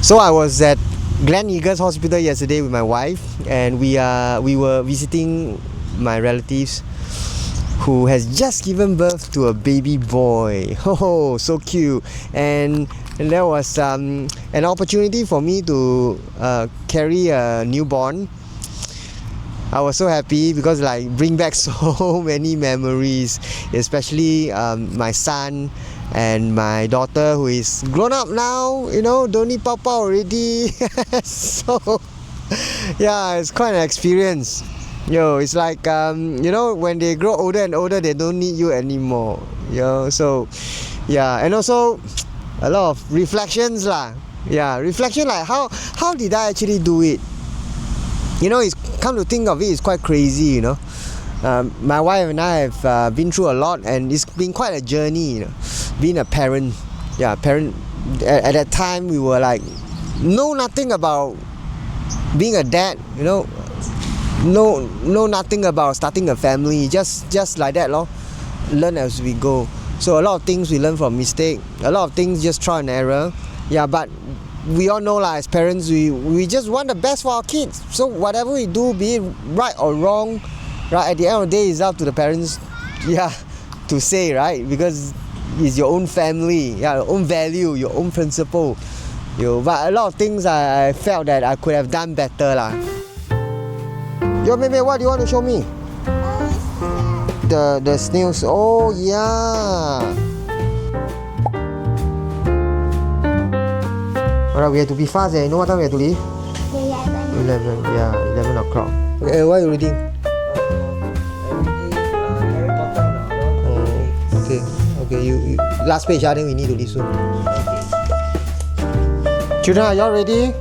So I was at Gleneagles Hospital yesterday with my wife, and we were visiting my relatives who has just given birth to a baby boy. Oh, so cute. And there was an opportunity for me to carry a newborn. I was so happy because like bring back so many memories, especially my son and my daughter who is grown up now, don't need papa already. So yeah, it's quite an experience. It's like when they grow older and older, they don't need you anymore. So yeah, and also a lot of reflections lah. Yeah, reflection like how did I actually do it? It's come to think of it, it's quite crazy. My wife and I have been through a lot, and it's been quite a journey. Being a parent, parent. At that time, we were like, know nothing about being a dad. Know nothing about starting a family. Just like that, lor. Learn as we go. So a lot of things we learn from mistake. A lot of things just trial and error. Yeah, but we all know as parents, we just want the best for our kids. So whatever we do, be it right or wrong, right, at the end of the day, it's up to the parents, to say, right? Because it's your own family, your own value, your own principle. But a lot of things I felt that I could have done better lah. Maybe what do you want to show me? The snails. Oh yeah. Alright, we have to be fast. You know what time we have to leave? 11. Yeah, 11 o'clock. Okay, what are you reading? Okay. You last page. Then we need to leave soon. Children, are y'all ready?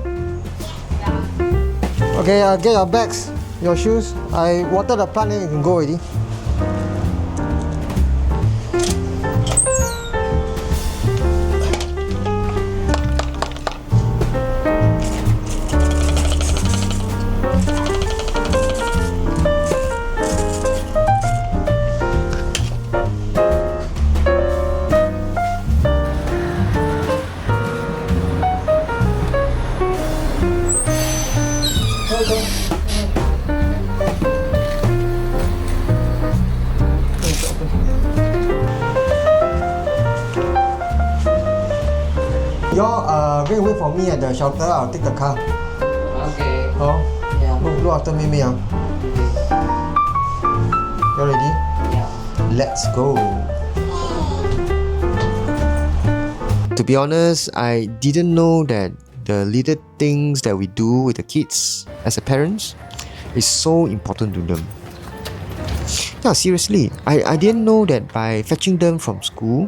Yeah. Okay, get your bags, your shoes. I water the plant, then you can go already. Y'all go and wait for me at the shelter. I'll take the car. Okay. Yeah. Look after me, okay. You ready? Yeah. Let's go. To be honest, I didn't know that the little things that we do with the kids as a parents is so important to them. Yeah, seriously, I didn't know that by fetching them from school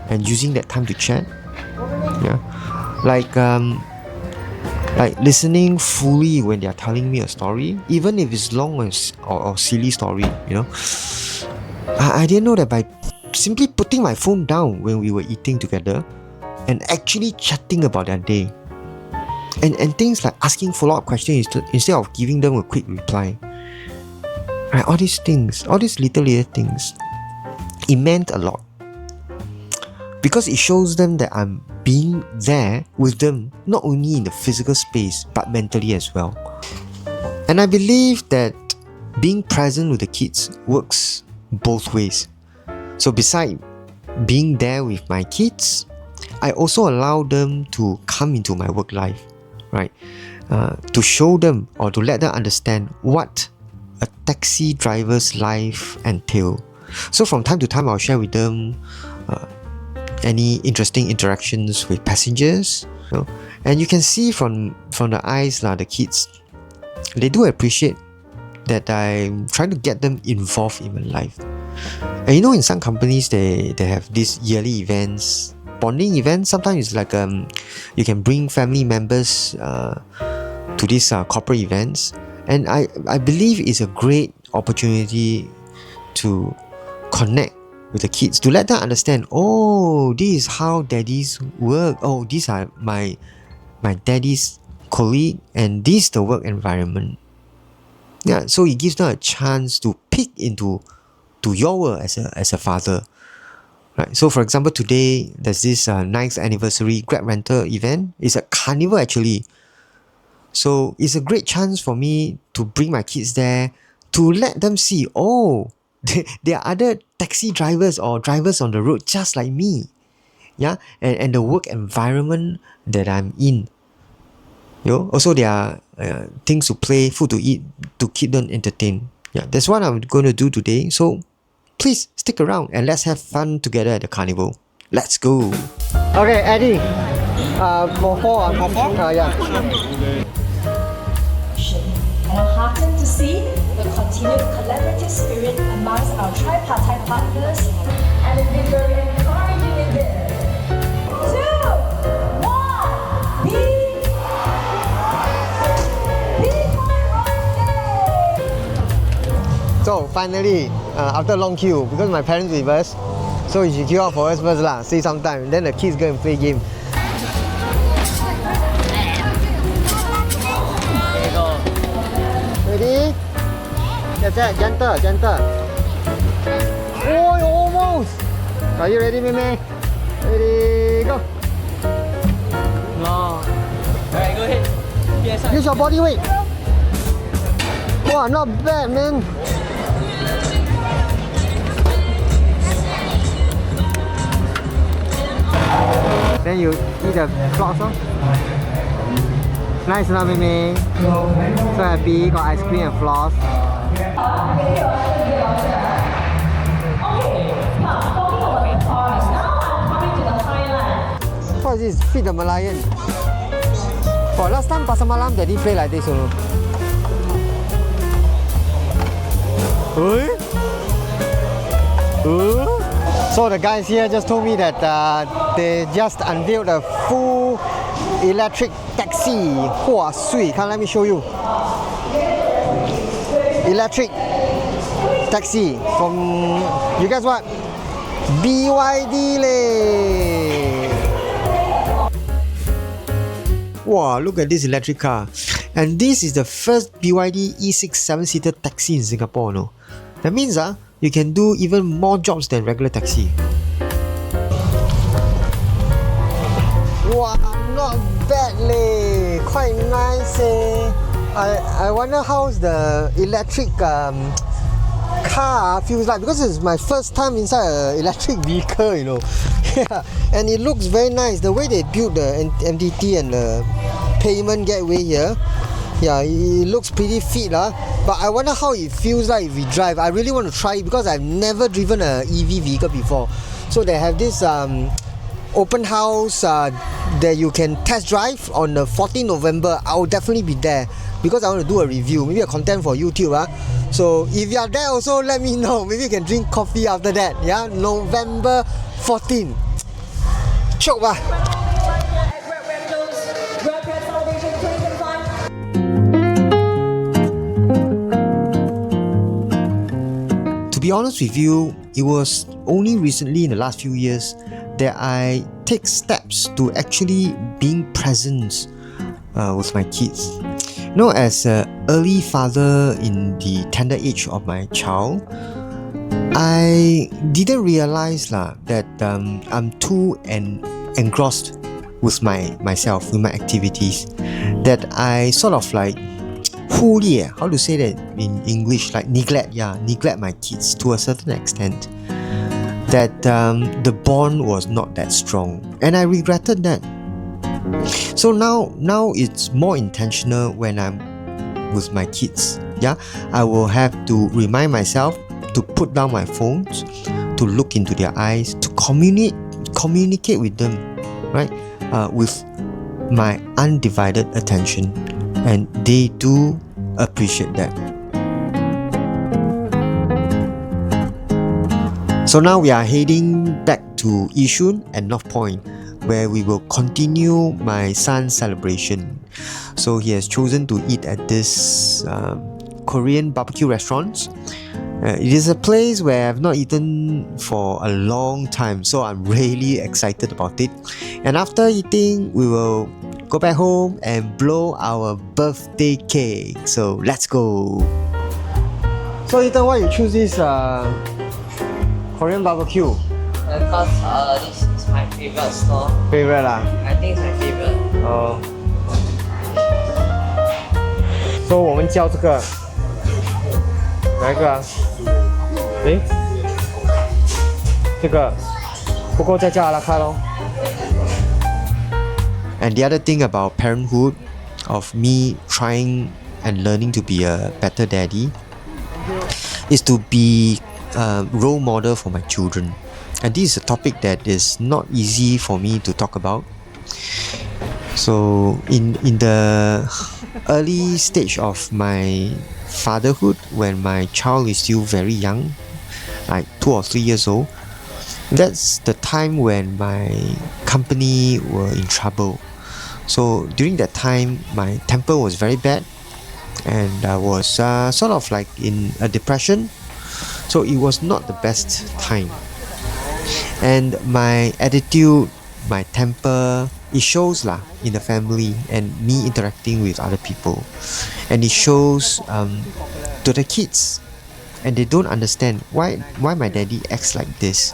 and using that time to chat, like listening fully when they are telling me a story, even if it's long or silly story, I didn't know that by simply putting my phone down when we were eating together and actually chatting about their day, and things like asking follow-up questions instead of giving them a quick reply, right? All these things, all these little things, it meant a lot, because it shows them that I'm being there with them, not only in the physical space but mentally as well. And I believe that being present with the kids works both ways. So beside being there with my kids, I also allow them to come into my work life, right? To show them or to let them understand what a taxi driver's life entails. So from time to time, I'll share with them any interesting interactions with passengers, and you can see from the eyes the kids, they do appreciate that I'm trying to get them involved in my life. And in some companies they have these yearly events, bonding events. Sometimes it's like you can bring family members to these corporate events, and I believe it's a great opportunity to connect with the kids, to let them understand, oh, this is how daddies work, oh, these are my daddy's colleague, and this is the work environment. Yeah, so it gives them a chance to peek into your world as a father. Right. So for example, today there's this 9th anniversary Grab rental event. It's a carnival actually. So it's a great chance for me to bring my kids there to let them see, oh, there are other taxi drivers or drivers on the road just like me. Yeah, and the work environment that I'm in. Also there are things to play, food to eat, to keep them entertained. Yeah, that's what I'm going to do today. So please stick around and let's have fun together at the carnival. Let's go. Okay, Eddie. For four. For four? Yeah. And I'm heartened to see the continued collaborative spirit amongst our tripartite partners, and it's been very encouraging in this. 2, 1, So finally, after a long queue, because my parents with us, so she queue up for us first lah. Stay some time, then the kids go and play game. Ready? That's it. Gentle, gentle. Oh, almost. Are you ready, Mimi? Ready, go. No. Alright, go ahead. Yes, Use your body weight. Wow, not bad, man. Then you eat the floss, huh? Nice, not Mimi? So happy, got ice cream and floss. What is this? Feed the Merlion. Oh, last time Pasar Malam Daddy play like this, you know. So the guys here just told me that they just unveiled a full electric taxi. Wow, sweet. Come, let me show you. Electric taxi from, you guess what? BYD leh. Wow, look at this electric car. And this is the first BYD E6 7-seater taxi in Singapore, no? That means you can do even more jobs than regular taxi. Wow, not bad leh. Quite nice eh. I wonder how's the electric car feels like, because it's my first time inside an electric vehicle, you know. Yeah, and it looks very nice. The way they built the MDT and the payment gateway here. Yeah, it looks pretty fit lah. But I wonder how it feels like if we drive. I really want to try it because I've never driven an EV vehicle before. So they have this open house that you can test drive on the 14th November. I will definitely be there because I want to do a review, maybe a content for YouTube. So if you are there also, let me know. Maybe you can drink coffee after that. Yeah, November 14. Choke bah. To be honest with you, it was only recently in the last few years that I take steps to actually being present with my kids. You know, as an early father in the tender age of my child, I didn't realize that I'm too engrossed with myself, with my activities, that I sort of like how to say that in English, like neglect my kids to a certain extent, that the bond was not that strong, and I regretted that. So now it's more intentional when I'm with my kids. Yeah, I will have to remind myself to put down my phones, to look into their eyes, to communicate with them, right, with my undivided attention, and they do appreciate that. So now we are heading back to Yishun and North Point, where we will continue my son's celebration. So he has chosen to eat at this Korean barbecue restaurant. It is a place where I've not eaten for a long time, so I'm really excited about it. And after eating, we will go back home and blow our birthday cake. So let's go. So Ethan, why you choose this Korean barbecue? Because this is my favorite store. Favorite lah. I think it's my favorite. Oh. So 我们叫这个哪一个啊？诶，这个不够再叫阿拉卡咯。And the other thing about parenthood, of me trying and learning to be a better daddy, is to be a role model for my children. And this is a topic that is not easy for me to talk about. So in the early stage of my fatherhood, when my child is still very young, like 2 or 3 years old, that's the time when my company were in trouble. So during that time, my temper was very bad, and I was sort of like in a depression. So it was not the best time. And my attitude, my temper, it shows lah in the family and me interacting with other people. And it shows to the kids. And they don't understand why my daddy acts like this.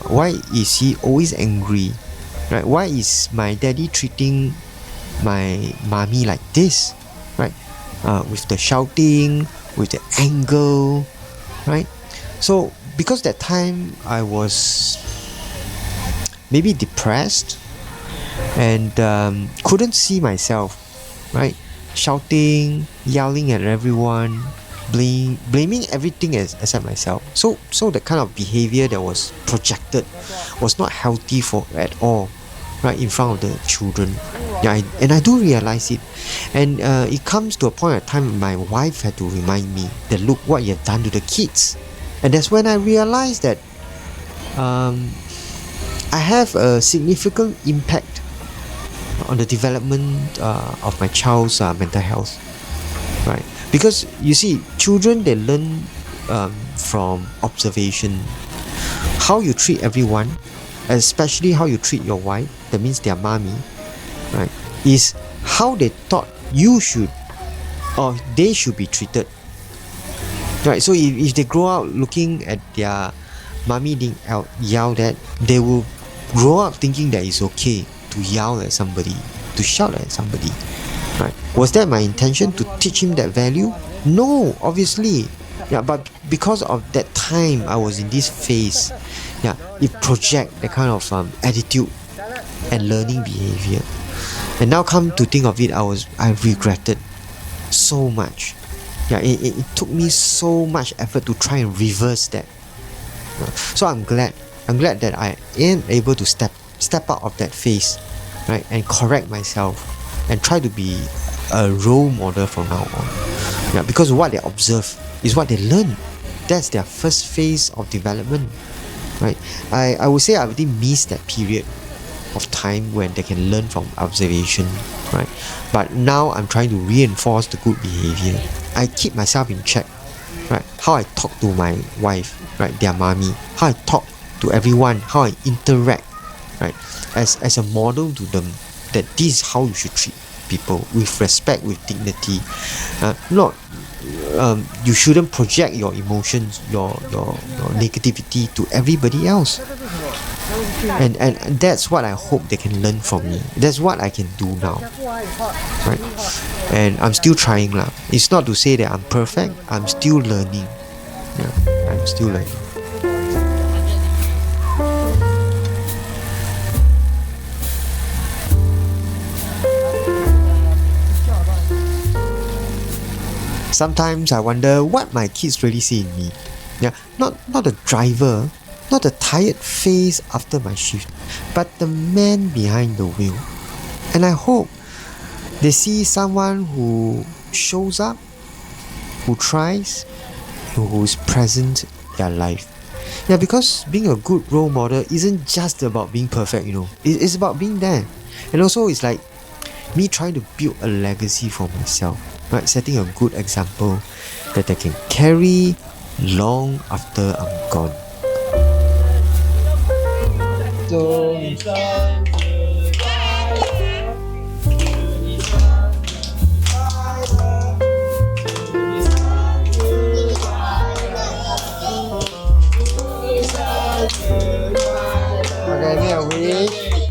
Why is he always angry? Right? Why is my daddy treating my mommy like this? Right? With the shouting, with the anger, right? So because that time I was maybe depressed and couldn't see myself, right? Shouting, yelling at everyone, blaming everything except myself. So the kind of behavior that was projected was not healthy at all, right, in front of the children. Yeah, and I do realize it. And it comes to a point of time my wife had to remind me that look what you have done to the kids. And that's when I realized that I have a significant impact on the development of my child's mental health, right? Because you see, children, they learn from observation. How you treat everyone, especially how you treat your wife, that means their mommy, right, is how they thought you should or they should be treated. Right, so if they grow up looking at their mommy being yelled at, they will grow up thinking that it's okay to yell at somebody, to shout at somebody. Right? Was that my intention to teach him that value? No, obviously. Yeah, but because of that time I was in this phase, yeah, it project that kind of attitude and learning behavior. And now come to think of it, I regretted so much. Yeah, it took me so much effort to try and reverse that. So I'm glad that I am able to step out of that phase, right, and correct myself and try to be a role model from now on. Yeah, because what they observe is what they learn. That's their first phase of development, right? I would say I already missed that period of time when they can learn from observation, right? But now I'm trying to reinforce the good behavior. I keep myself in check, right? How I talk to my wife, right, their mommy, how I talk to everyone, how I interact, right, as a model to them that this is how you should treat people, with respect, with dignity. You shouldn't project your emotions, your negativity to everybody else. And that's what I hope they can learn from me. That's what I can do now, right? And I'm still trying lah. It's not to say that I'm perfect. I'm still learning. Yeah, I'm still learning. Sometimes I wonder what my kids really see in me. Yeah, not the driver, not the tired face after my shift, but the man behind the wheel. And I hope they see someone who shows up, who tries, who is present in their life. Yeah, because being a good role model isn't just about being perfect, It's about being there. And also it's like me trying to build a legacy for myself, right? Setting a good example that I can carry long after I'm gone. So